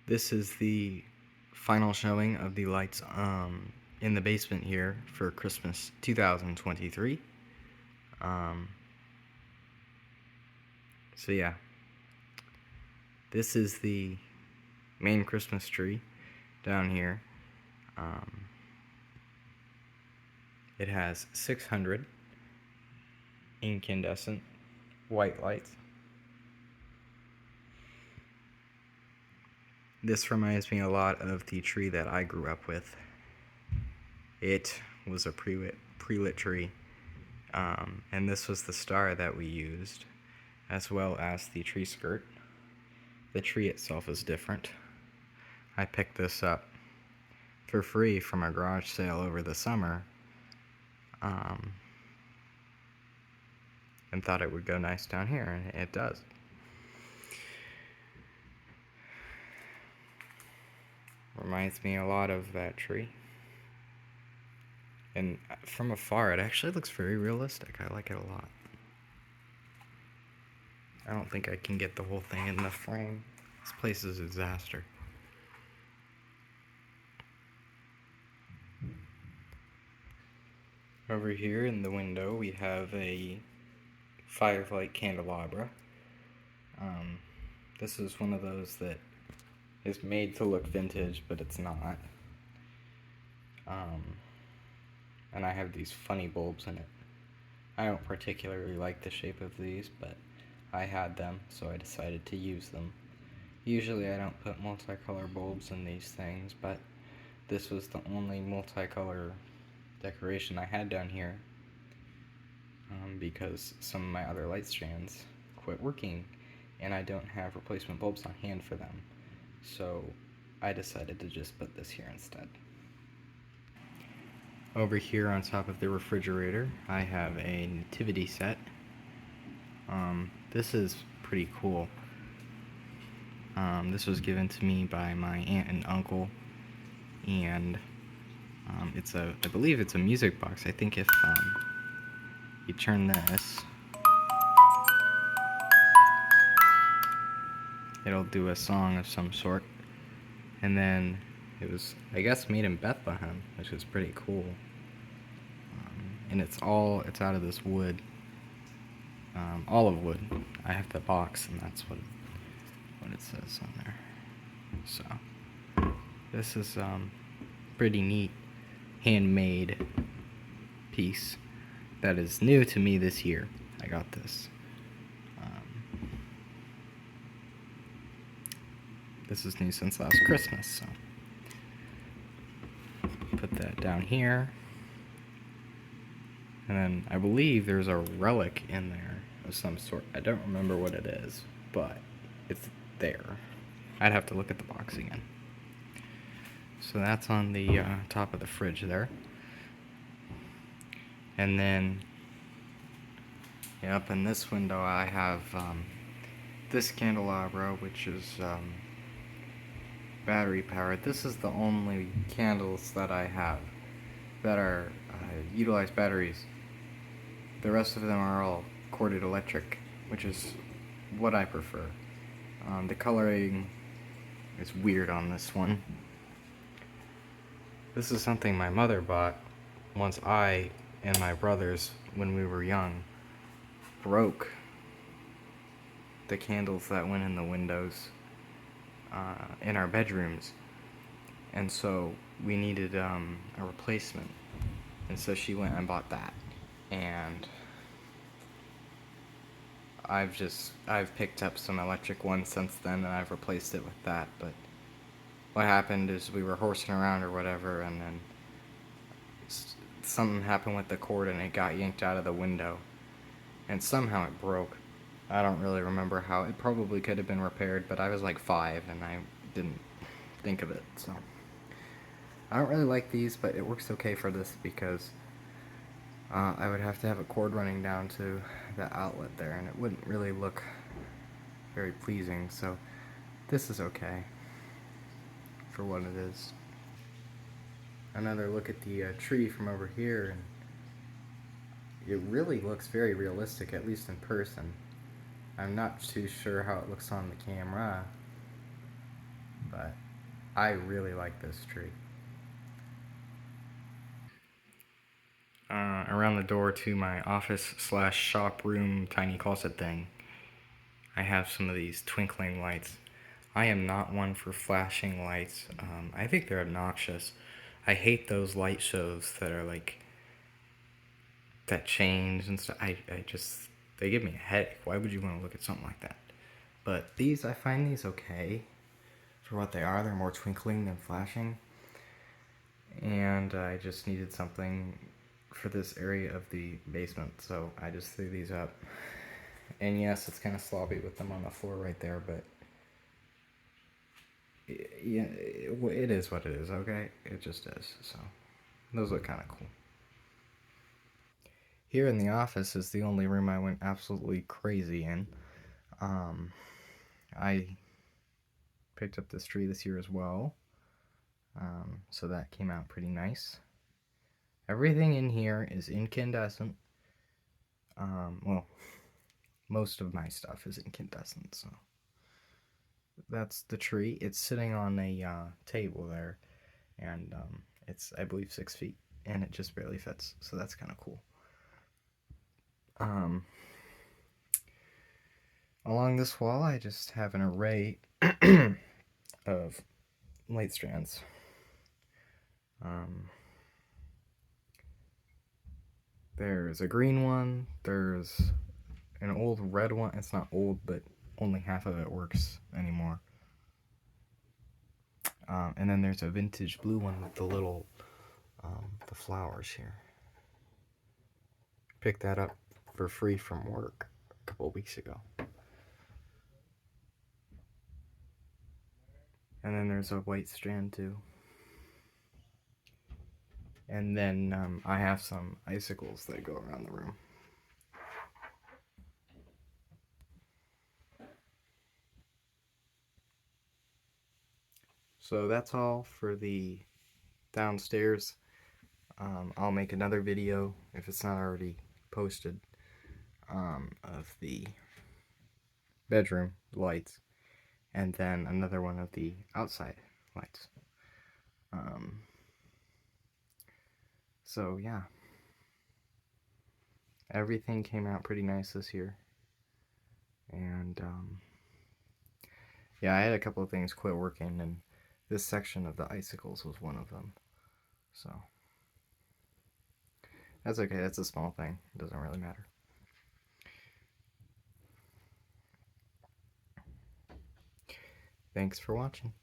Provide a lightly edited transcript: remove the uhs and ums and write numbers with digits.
This is the final showing of the lights in the basement here for Christmas 2023. Um, so yeah, this is the main Christmas tree down here. It has 600 incandescent white lights. This reminds me a lot of the tree that I grew up with. It was a pre-lit tree, and this was the star that we used, as well as the tree skirt. The tree itself is different. I picked this up for free from a garage sale over the summer, and thought it would go nice down here, and it does. Reminds me a lot of that tree. And from afar, it actually looks very realistic. I like it a lot. I don't think I can get the whole thing in the frame. This place is a disaster. Over here in the window, we have a firelight candelabra. This is one of those that is made to look vintage, but it's not. And I have these funny bulbs in it. I don't particularly like the shape of these, but I had them, so I decided to use them. Usually I don't put multicolor bulbs in these things, but this was the only multicolor decoration I had down here, because some of my other light strands quit working and I don't have replacement bulbs on hand for them. So I decided to just put this here instead. Over here on top of the refrigerator, I have a nativity set. This is pretty cool. This was given to me by my aunt and uncle, and I believe it's a music box. I think if you turn this, it'll do a song of some sort. And then it was, I guess, made in Bethlehem, which is pretty cool. And it's out of this wood, olive wood. I have the box, and that's what it says on there. So this is pretty neat handmade piece that is new to me this year. I got this. This is new since last Christmas, so put that down here. And then I believe there's a relic in there of some sort. I don't remember what it is, but it's there. I'd have to look at the box again. So that's on the top of the fridge there. And then, up in this window I have this candelabra, which is battery powered. This is the only candles that I have that are utilize batteries. The rest of them are all corded electric, which is what I prefer. The coloring is weird on this one. This is something my mother bought once I and my brothers, when we were young, broke the candles that went in the windows in our bedrooms, and so we needed a replacement, and so she went and bought that, and I've picked up some electric ones since then, and I've replaced it with that. But what happened is we were horsing around or whatever, and then something happened with the cord and it got yanked out of the window, and somehow it broke. I don't really remember how. It probably could have been repaired, but I was like 5 and I didn't think of it, so I don't really like these, but it works okay for this because I would have to have a cord running down to the outlet there, and it wouldn't really look very pleasing, so this is okay for what it is. Another look at the tree from over here, and it really looks very realistic, at least in person. I'm not too sure how it looks on the camera, but I really like this tree. Around the door to my office slash shop room tiny closet thing, I have some of these twinkling lights. I am not one for flashing lights. I think they're obnoxious. I hate those light shows that are like, that change and stuff. I just, they give me a headache. Why would you want to look at something like that? But these, I find these okay for what they are. They're more twinkling than flashing. And I just needed something for this area of the basement, so I just threw these up. And yes, it's kind of sloppy with them on the floor right there, but yeah, it is what it is, okay? It just is, so those look kind of cool. Here in the office is the only room I went absolutely crazy in. I picked up this tree this year as well, so that came out pretty nice. Everything in here is incandescent. Well, most of my stuff is incandescent, so that's the tree. It's sitting on a table there, and it's, I believe, 6 feet, and it just barely fits, so that's kind of cool. Along this wall, I just have an array of light strands. There's a green one, there's an old red one. It's not old, but only half of it works anymore. And then there's a vintage blue one with the little, the flowers here. Picked that up for free from work a couple weeks ago. And then there's a white strand too. And then I have some icicles that go around the room. So that's all for the downstairs. I'll make another video, if it's not already posted, of the bedroom lights, and then another one of the outside lights. So yeah, everything came out pretty nice this year, and yeah, I had a couple of things quit working, and this section of the icicles was one of them. So that's okay, that's a small thing, it doesn't really matter. Thanks for watching.